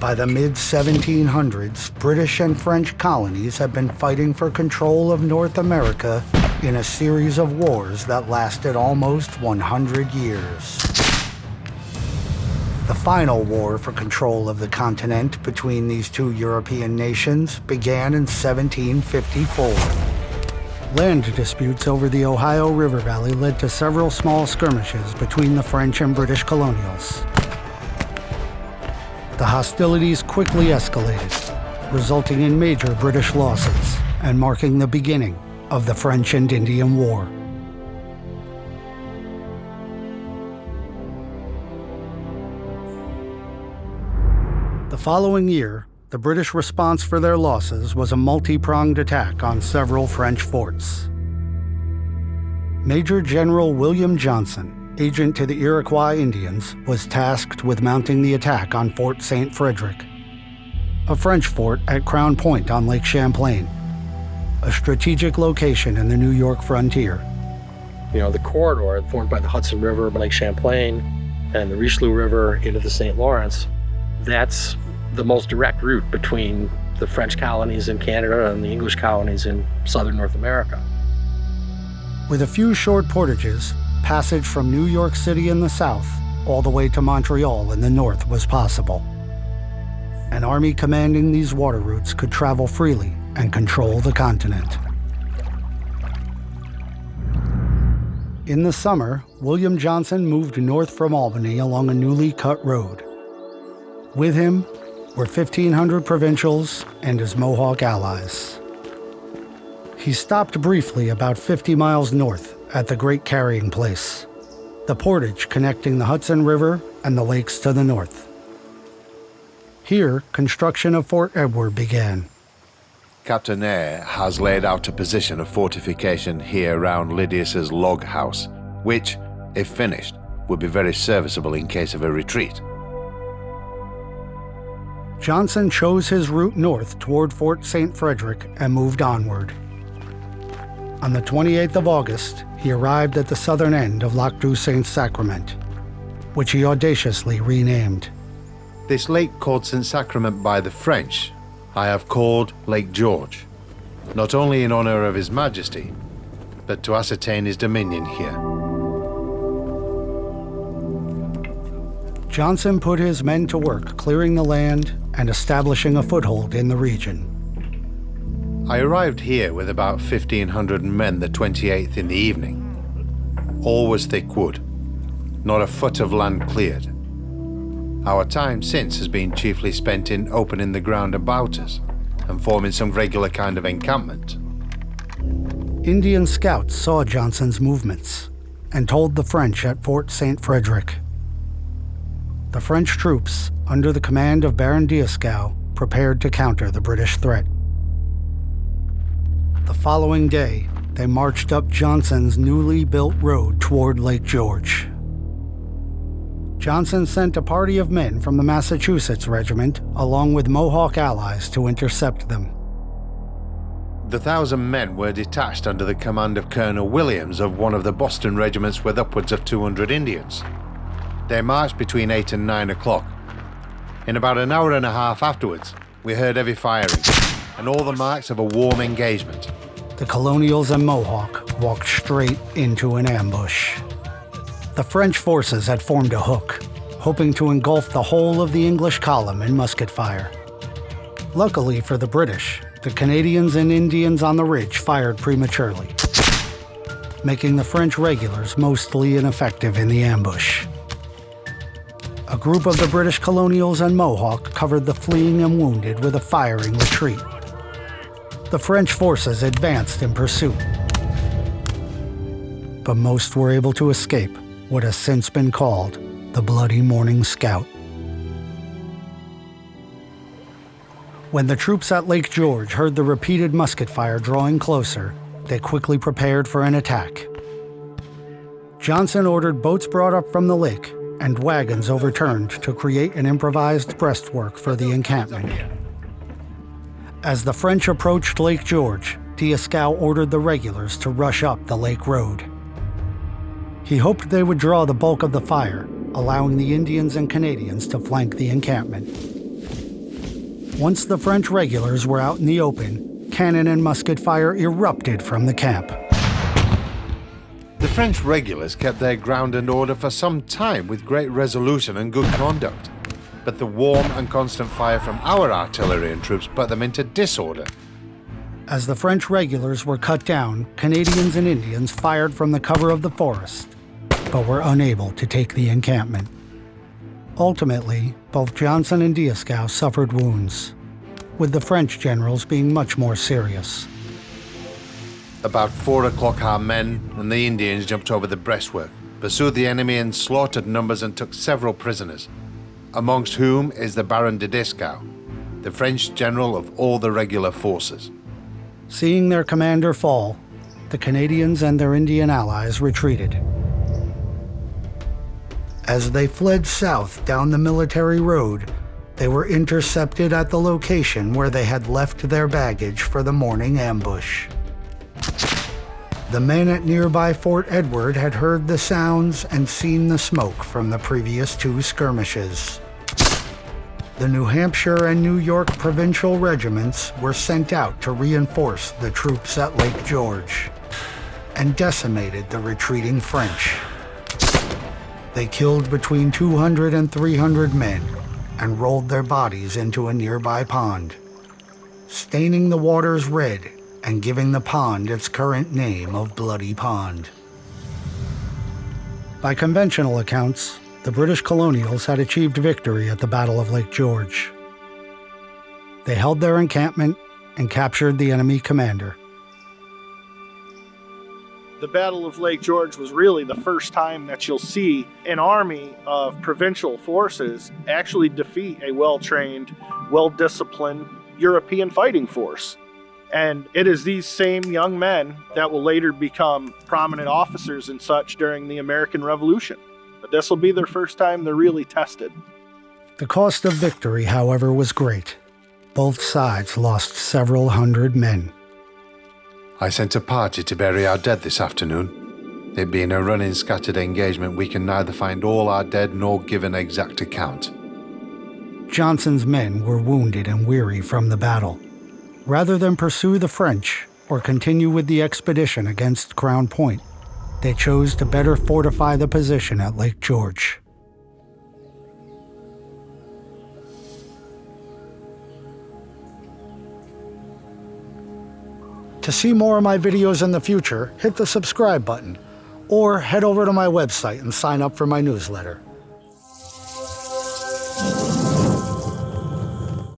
By the mid-1700s, British and French colonies had been fighting for control of North America in a series of wars that lasted almost 100 years. The final war for control of the continent between these two European nations began in 1754. Land disputes over the Ohio River Valley led to several small skirmishes between the French and British colonials. The hostilities quickly escalated, resulting in major British losses and marking the beginning of the French and Indian War. The following year, the British response for their losses was a multi-pronged attack on several French forts. Major General William Johnson, agent to the Iroquois Indians, was tasked with mounting the attack on Fort St. Frederick, a French fort at Crown Point on Lake Champlain, a strategic location in the New York frontier. You know, the corridor formed by the Hudson River, Lake Champlain, and the Richelieu River into the St. Lawrence, that's the most direct route between the French colonies in Canada and the English colonies in southern North America. With a few short portages, passage from New York City in the south all the way to Montreal in the north was possible. An army commanding these water routes could travel freely and control the continent. In the summer, William Johnson moved north from Albany along a newly cut road. With him were 1,500 provincials and his Mohawk allies. He stopped briefly about 50 miles north at the Great Carrying Place, the portage connecting the Hudson River and the lakes to the north. Here, construction of Fort Edward began. Captain Eyre has laid out a position of fortification here around Lydius's log house, which, if finished, would be very serviceable in case of a retreat. Johnson chose his route north toward Fort St. Frederick and moved onward. On the 28th of August, he arrived at the southern end of Lac du Saint-Sacrement, which he audaciously renamed. This lake called St. Sacrament by the French, I have called Lake George, not only in honor of His Majesty, but to ascertain his dominion here. Johnson put his men to work clearing the land and establishing a foothold in the region. I arrived here with about 1,500 men the 28th in the evening. All was thick wood, not a foot of land cleared. Our time since has been chiefly spent in opening the ground about us and forming some regular kind of encampment. Indian scouts saw Johnson's movements and told the French at Fort St. Frederick. The French troops, under the command of Baron Dieskau, prepared to counter the British threat. The following day, they marched up Johnson's newly built road toward Lake George. Johnson sent a party of men from the Massachusetts Regiment along with Mohawk allies to intercept them. The 1,000 men were detached under the command of Colonel Williams of one of the Boston regiments with upwards of 200 Indians. They marched between 8 and 9 o'clock. In about an hour and a half afterwards, we heard heavy firing and all the marks of a warm engagement. The colonials and Mohawk walked straight into an ambush. The French forces had formed a hook, hoping to engulf the whole of the English column in musket fire. Luckily for the British, the Canadians and Indians on the ridge fired prematurely, making the French regulars mostly ineffective in the ambush. A group of the British colonials and Mohawk covered the fleeing and wounded with a firing retreat. The French forces advanced in pursuit, but most were able to escape what has since been called the Bloody Morning Scout. When the troops at Lake George heard the repeated musket fire drawing closer, they quickly prepared for an attack. Johnson ordered boats brought up from the lake and wagons overturned to create an improvised breastwork for the encampment. As the French approached Lake George, Dieskau ordered the regulars to rush up the lake road. He hoped they would draw the bulk of the fire, allowing the Indians and Canadians to flank the encampment. Once the French regulars were out in the open, cannon and musket fire erupted from the camp. The French regulars kept their ground and order for some time with great resolution and good conduct. But the warm and constant fire from our artillery and troops put them into disorder. As the French regulars were cut down, Canadians and Indians fired from the cover of the forest, but were unable to take the encampment. Ultimately, both Johnson and Dieskau suffered wounds, with the French generals being much more serious. About 4 o'clock, our men and the Indians jumped over the breastwork, pursued the enemy in slaughtered numbers and took several prisoners, amongst whom is the Baron de Dieskau, the French general of all the regular forces. Seeing their commander fall, the Canadians and their Indian allies retreated. As they fled south down the military road, they were intercepted at the location where they had left their baggage for the morning ambush. The men at nearby Fort Edward had heard the sounds and seen the smoke from the previous 2 skirmishes. The New Hampshire and New York provincial regiments were sent out to reinforce the troops at Lake George and decimated the retreating French. They killed between 200 and 300 men and rolled their bodies into a nearby pond, staining the waters red and giving the pond its current name of Bloody Pond. By conventional accounts, the British colonials had achieved victory at the Battle of Lake George. They held their encampment and captured the enemy commander. The Battle of Lake George was really the first time that you'll see an army of provincial forces actually defeat a well-trained, well-disciplined European fighting force. And it is these same young men that will later become prominent officers and such during the American Revolution. But this will be their first time they're really tested. The cost of victory, however, was great. Both sides lost several hundred men. I sent a party to bury our dead this afternoon. It being a running scattered engagement, we can neither find all our dead nor give an exact account. Johnson's men were wounded and weary from the battle. Rather than pursue the French or continue with the expedition against Crown Point, they chose to better fortify the position at Lake George. To see more of my videos in the future, hit the subscribe button, or head over to my website and sign up for my newsletter.